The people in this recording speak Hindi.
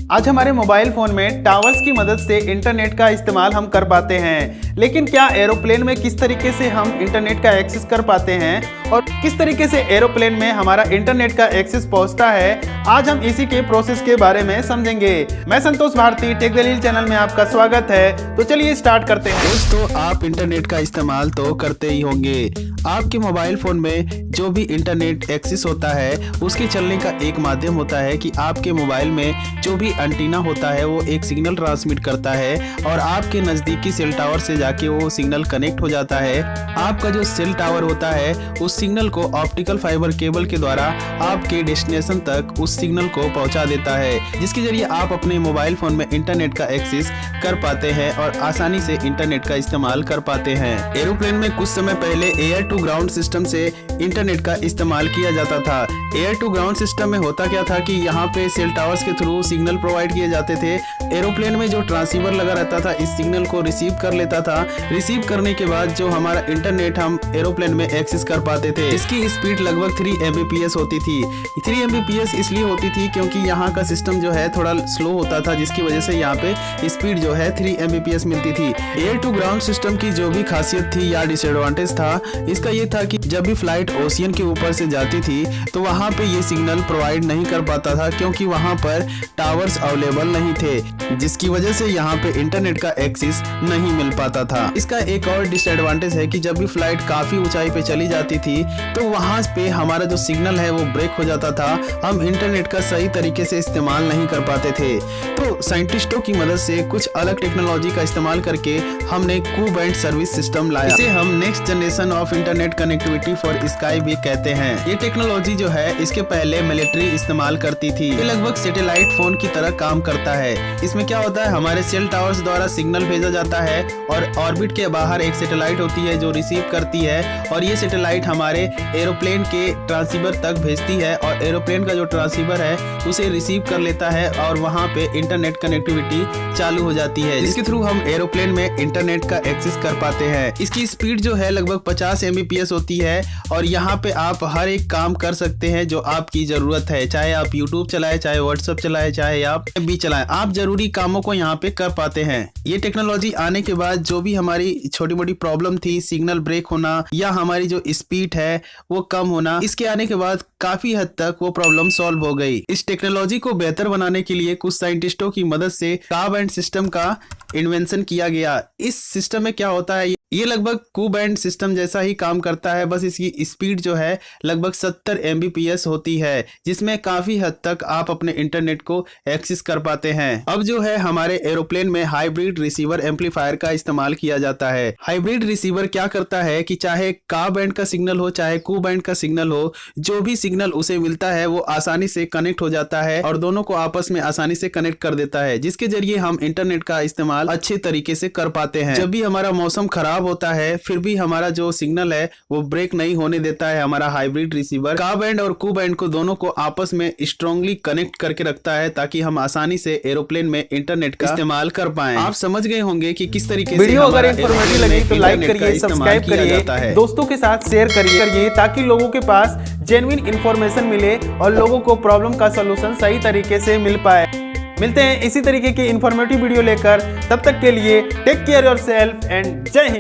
आज हमारे मोबाइल फोन में टावर्स की मदद से इंटरनेट का इस्तेमाल हम कर पाते हैं, लेकिन क्या एरोप्लेन में किस तरीके से हम इंटरनेट का एक्सेस कर पाते हैं और किस तरीके से एरोप्लेन में हमारा इंटरनेट का एक्सेस पहुंचता है, आज हम इसी के प्रोसेस के बारे में समझेंगे। मैं संतोष भारती, टेक दलील चैनल में आपका स्वागत है। तो चलिए स्टार्ट करते हैं। दोस्तों, आप इंटरनेट का इस्तेमाल तो करते ही होंगे। आपके मोबाइल फोन में जो भी इंटरनेट एक्सेस होता है उसके चलने का एक माध्यम होता है कि आपके मोबाइल में जो भी एंटीना होता है वो एक सिग्नल ट्रांसमिट करता है और आपके नज़दीकी सेल टावर से जाके वो सिग्नल कनेक्ट हो जाता है। आपका जो सेल टावर होता है उस सिग्नल को ऑप्टिकल फाइबर केबल के द्वारा आपके डेस्टिनेशन तक उस सिग्नल को पहुंचा देता है, जिसके जरिए आप अपने मोबाइल फोन में इंटरनेट का एक्सेस कर पाते हैं और आसानी से इंटरनेट का इस्तेमाल कर पाते हैं। एरोप्लेन में कुछ समय पहले एयर टू ग्राउंड सिस्टम से इंटरनेट का इस्तेमाल किया जाता था। एयर टू ग्राउंड सिस्टम में होता क्या था कि यहाँ पे सेल टावर्स के थ्रू सिग्नल प्रोवाइड किए जाते थे। एरोप्लेन में जो ट्रांसीवर लगा रहता था इस सिग्नल को रिसीव कर लेता था। रिसीव करने के बाद जो हमारा इंटरनेट हम एरोप्लेन में एक्सेस कर पाते थे, इसकी स्पीड लगभग 3 Mbps होती थी। 3 Mbps इसलिए होती थी क्योंकि यहाँ का सिस्टम जो है थोड़ा स्लो होता था, जिसकी वजह से यहाँ पे स्पीड जो है 3 Mbps मिलती थी। एयर टू ग्राउंड सिस्टम की जो भी खासियत थी या डिसएडवांटेज था, इसका ये था कि जब भी फ्लाइट ओशियन के ऊपर से जाती थी तो वहाँ पे ये सिग्नल प्रोवाइड नहीं कर पाता था, क्योंकि वहाँ पर टावर्स अवेलेबल नहीं थे, जिसकी वजह से यहाँ पे इंटरनेट का एक्सेस नहीं मिल पाता था। इसका एक और डिसएडवांटेज है कि जब भी फ्लाइट काफी ऊंचाई पे चली जाती थी तो वहाँ पे हमारा जो सिग्नल है वो ब्रेक हो जाता था। हम इंटरनेट का सही तरीके से इस्तेमाल नहीं कर पाते थे। तो साइंटिस्टों की मदद से कुछ अलग टेक्नोलॉजी का इस्तेमाल करके हमने कू बैंड सर्विस सिस्टम लाया। इसे हम next generation of internet connectivity for sky भी कहते हैं। ये टेक्नोलॉजी जो है इसके पहले मिलिट्री इस्तेमाल करती थी। ये लगभग सैटेलाइट फोन की तरह काम करता है। इसमें क्या होता है, हमारे सेल टावर्स द्वारा सिग्नल भेजा जाता है और ऑर्बिट के बाहर एक सैटेलाइट होती है जो रिसीव करती है, और ये सैटेलाइट हमारे एरोप्लेन के ट्रांसीवर तक भेजती है और एरोप्लेन का जो ट्रांसीवर है उसे रिसीव कर लेता है और वहाँ पे इंटरनेट कनेक्टिविटी चालू हो जाती है, जिसके थ्रू हम एरोप्लेन में इंटरनेट का एक्सेस कर पाते हैं। इसकी स्पीड जो है लगभग 50 Mbps होती है और यहाँ पे आप हर एक काम कर सकते हैं जो आपकी जरूरत है। चाहे आप YouTube चलाएं, चाहे WhatsApp चलाएं, चाहे आप भी चलाएं, आप जरूरी कामों को यहाँ पे कर पाते हैं। ये टेक्नोलॉजी आने के बाद जो भी हमारी छोटी मोटी प्रॉब्लम थी, सिग्नल ब्रेक होना या हमारी जो स्पीड है वो कम होना, इसके आने के बाद काफी हद तक वो प्रॉब्लम सॉल्व हो गई। इस टेक्नोलॉजी को बेहतर बनाने के लिए कुछ साइंटिस्टों की मदद से का बैंड सिस्टम का इन्वेंशन किया गया। इस सिस्टम में क्या होता है, ये लगभग कू बैंड सिस्टम जैसा ही काम करता है, बस इसकी स्पीड जो है लगभग 70 Mbps होती है, जिसमें काफी हद तक आप अपने इंटरनेट को एक्सेस कर पाते हैं। अब जो है हमारे एरोप्लेन में हाइब्रिड रिसीवर एम्पलीफायर का इस्तेमाल किया जाता है। हाइब्रिड रिसीवर क्या करता है कि चाहे का बैंड का सिग्नल हो चाहे कू बैंड का सिग्नल हो, जो भी सिग्नल उसे मिलता है वो आसानी से कनेक्ट हो जाता है और दोनों को आपस में आसानी से कनेक्ट कर देता है, जिसके जरिए हम इंटरनेट का इस्तेमाल अच्छे तरीके से कर पाते हैं। जब भी हमारा मौसम खराब होता है फिर भी हमारा जो सिग्नल है वो ब्रेक नहीं होने देता है। हमारा हाइब्रिड रिसीवर का बैंड और कू बैंड को दोनों को आपस में स्ट्रांगली कनेक्ट करके रखता है, ताकि हम आसानी से एरोप्लेन में इंटरनेट का इस्तेमाल कर पाएं। आप समझ गए होंगे कि किस तरीके से वीडियो अगर इंफॉर्मेटिव लगी तो लाइक करिए, सब्सक्राइब करिए, दोस्तों के साथ शेयर करिए, ताकि लोगों के पास जेन्युइन इंफॉर्मेशन मिले और लोगों को प्रॉब्लम का सलूशन सही तरीके से मिल पाए। मिलते हैं इसी तरीके की इंफॉर्मेटिव वीडियो लेकर, तब तक के लिए टेक केयर योरसेल्फ एंड जय हिंद।